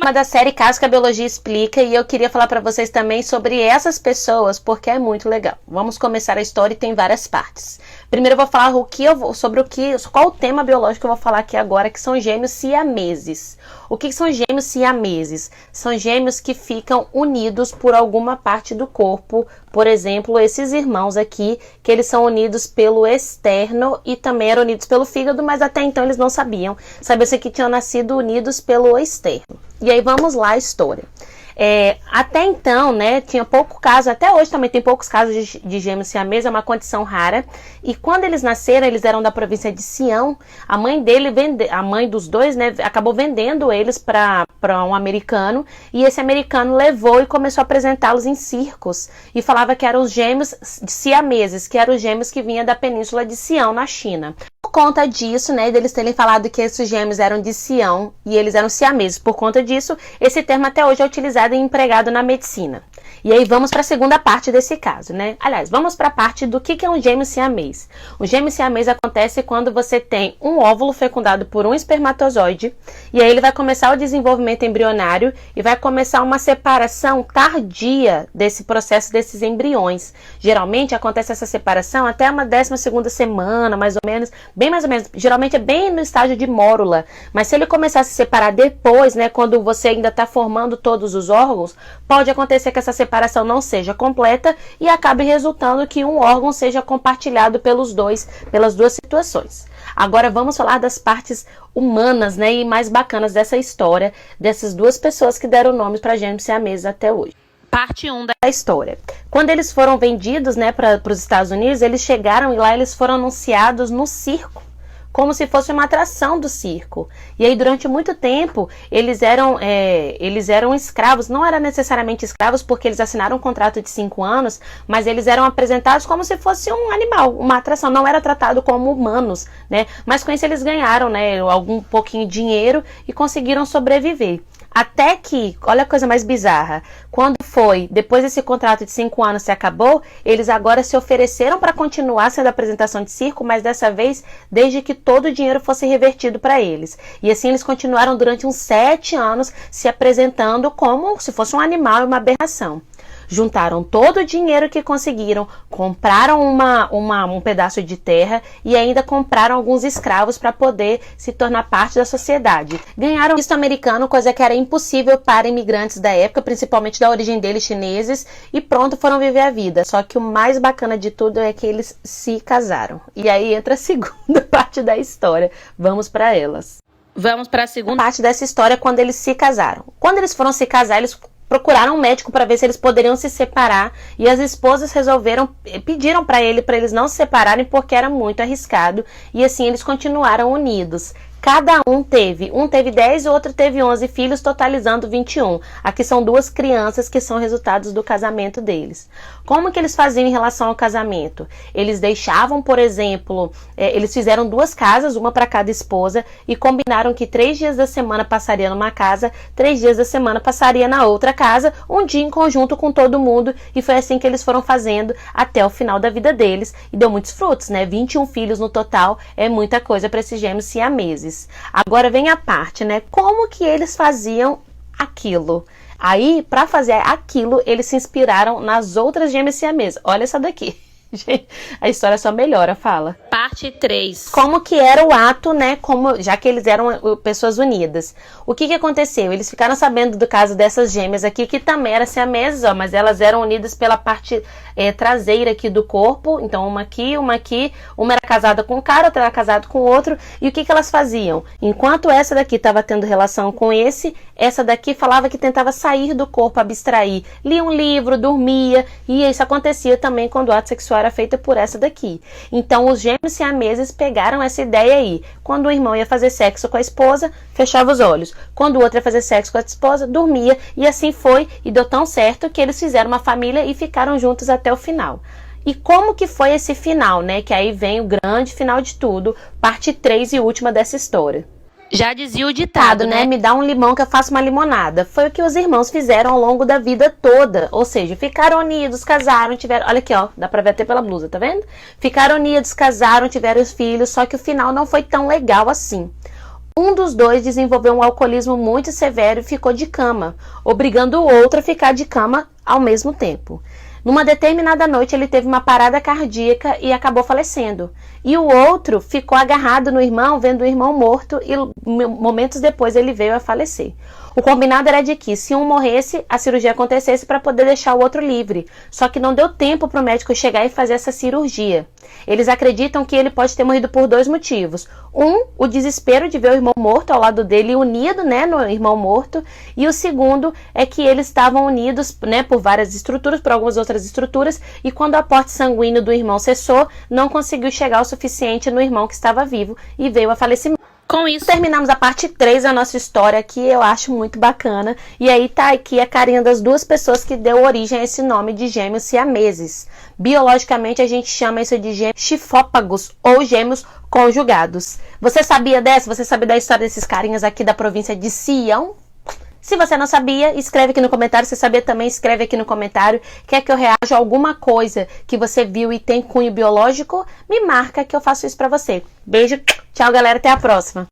tema da série Casos que a Biologia Explica, e eu queria falar para vocês também sobre essas pessoas, porque é muito legal. Vamos começar a história e tem várias partes. Primeiro eu vou falar qual o tema biológico que eu vou falar aqui agora, que são gêmeos siameses. O que são gêmeos siameses? São gêmeos que ficam unidos por alguma parte do corpo. Por exemplo, esses irmãos aqui, que eles são unidos pelo externo e também eram unidos pelo fígado, mas até então eles não sabiam. Sabiam-se que tinham nascido unidos pelo externo. E aí vamos lá a história. Até então, né, tinha pouco caso, até hoje também tem poucos casos de gêmeos siameses, é uma condição rara. E quando eles nasceram, eles eram da província de Sião. A mãe dos dois, né, acabou vendendo eles para um americano, e esse americano levou e começou a apresentá-los em circos e falava que eram os gêmeos siameses, que eram os gêmeos que vinham da península de Sião, na China. Por conta disso, né, deles terem falado que esses gêmeos eram de Sião e eles eram siameses, por conta disso, esse termo até hoje é utilizado e empregado na medicina. E aí vamos para a segunda parte desse caso, né? Aliás, vamos para a parte do que é um gêmeo siamês. O gêmeo siamês acontece quando você tem um óvulo fecundado por um espermatozoide, e aí ele vai começar o desenvolvimento embrionário e vai começar uma separação tardia desse processo desses embriões. Geralmente acontece essa separação até uma 12ª semana, mais ou menos, bem mais ou menos. Geralmente é bem no estágio de mórula, mas se ele começar a se separar depois, né, quando você ainda está formando todos os órgãos, pode acontecer que essa separação não seja completa e acabe resultando que um órgão seja compartilhado pelas duas situações. Agora vamos falar das partes humanas, né, e mais bacanas dessa história, dessas duas pessoas que deram nomes para gêmeos siameses até hoje. Parte 1 da história. Quando eles foram vendidos, né, para os Estados Unidos, eles chegaram e lá eles foram anunciados no circo, como se fosse uma atração do circo. E aí durante muito tempo eles eram escravos. Não eram necessariamente escravos porque eles assinaram um contrato de 5 anos, mas eles eram apresentados como se fosse um animal, uma atração. Não era tratado como humanos, né? Mas com isso eles ganharam, né, algum pouquinho de dinheiro e conseguiram sobreviver. Até que, olha a coisa mais bizarra, quando foi, depois desse contrato de 5 anos se acabou, eles agora se ofereceram para continuar sendo apresentação de circo, mas dessa vez desde que todo o dinheiro fosse revertido para eles. E assim eles continuaram durante uns 7 anos se apresentando como se fosse um animal e uma aberração. Juntaram todo o dinheiro que conseguiram, compraram um pedaço de terra e ainda compraram alguns escravos para poder se tornar parte da sociedade. Ganharam visto americano, coisa que era impossível para imigrantes da época, principalmente da origem deles, chineses, e pronto, foram viver a vida. Só que o mais bacana de tudo é que eles se casaram. E aí entra a segunda parte da história. Vamos para elas. Vamos para a segunda parte dessa história, quando eles se casaram. Quando eles foram se casar, eles procuraram um médico para ver se eles poderiam se separar, e as esposas pediram para eles não se separarem porque era muito arriscado, e assim eles continuaram unidos. Cada um teve 10 e o outro teve 11 filhos, totalizando 21. Aqui são 2 crianças que são resultados do casamento deles. Como que eles faziam em relação ao casamento? Eles deixavam, por exemplo, eles fizeram 2 casas, uma para cada esposa, e combinaram que 3 dias da semana passaria numa casa, 3 dias da semana passaria na outra casa, um dia em conjunto com todo mundo, e foi assim que eles foram fazendo até o final da vida deles, e deu muitos frutos, né? 21 filhos no total é muita coisa para esses gêmeos siameses. Agora vem a parte, né? Como que eles faziam aquilo? Aí, para fazer aquilo, eles se inspiraram nas outras gêmeas siamesas. Olha essa daqui. Gente, a história só melhora, fala. Parte 3. Como que era o ato, né? Já que eles eram pessoas unidas. O que aconteceu? Eles ficaram sabendo do caso dessas gêmeas aqui, que também eram siamesas, ó, mas elas eram unidas pela parte traseira aqui do corpo. Então, uma aqui, uma era casada com um cara, outra era casada com o outro. E o que elas faziam? Enquanto essa daqui estava tendo relação com essa daqui falava que tentava sair do corpo, abstrair. Lia um livro, dormia, e isso acontecia também quando o ato sexual era feito por essa daqui. Então, os gêmeos siameses pegaram essa ideia aí. Quando o irmão ia fazer sexo com a esposa, fechava os olhos. Quando o outro ia fazer sexo com a esposa, dormia. E assim foi, e deu tão certo que eles fizeram uma família e ficaram juntos até o final. E como que foi esse final, né? Que aí vem o grande final de tudo, parte 3 e última dessa história. Já dizia o ditado, né? Me dá um limão que eu faço uma limonada. Foi o que os irmãos fizeram ao longo da vida toda. Ou seja, ficaram unidos, casaram, tiveram... Olha aqui, ó. Dá pra ver até pela blusa, tá vendo? Ficaram unidos, casaram, tiveram os filhos. Só que o final não foi tão legal assim. Um dos dois desenvolveu um alcoolismo muito severo e ficou de cama, obrigando o outro a ficar de cama ao mesmo tempo. Numa determinada noite, ele teve uma parada cardíaca e acabou falecendo. E o outro ficou agarrado no irmão, vendo o irmão morto, e momentos depois ele veio a falecer. O combinado era de que, se um morresse, a cirurgia acontecesse para poder deixar o outro livre. Só que não deu tempo para o médico chegar e fazer essa cirurgia. Eles acreditam que ele pode ter morrido por 2 motivos. O desespero de ver o irmão morto ao lado dele, unido, né, no irmão morto. E o segundo é que eles estavam unidos, né, por várias estruturas, por algumas outras estruturas. E quando o aporte sanguíneo do irmão cessou, não conseguiu chegar o suficiente no irmão que estava vivo e veio a falecimento. Com isso, terminamos a parte 3 da nossa história, que eu acho muito bacana. E aí tá aqui a carinha das 2 pessoas que deu origem a esse nome de gêmeos siameses. Biologicamente, a gente chama isso de gêmeos chifópagos ou gêmeos conjugados. Você sabia dessa? Você sabia da história desses carinhas aqui da província de Sião? Se você não sabia, escreve aqui no comentário. Se sabia também, escreve aqui no comentário. Quer que eu reaja a alguma coisa que você viu e tem cunho biológico? Me marca que eu faço isso pra você. Beijo, tchau galera, até a próxima.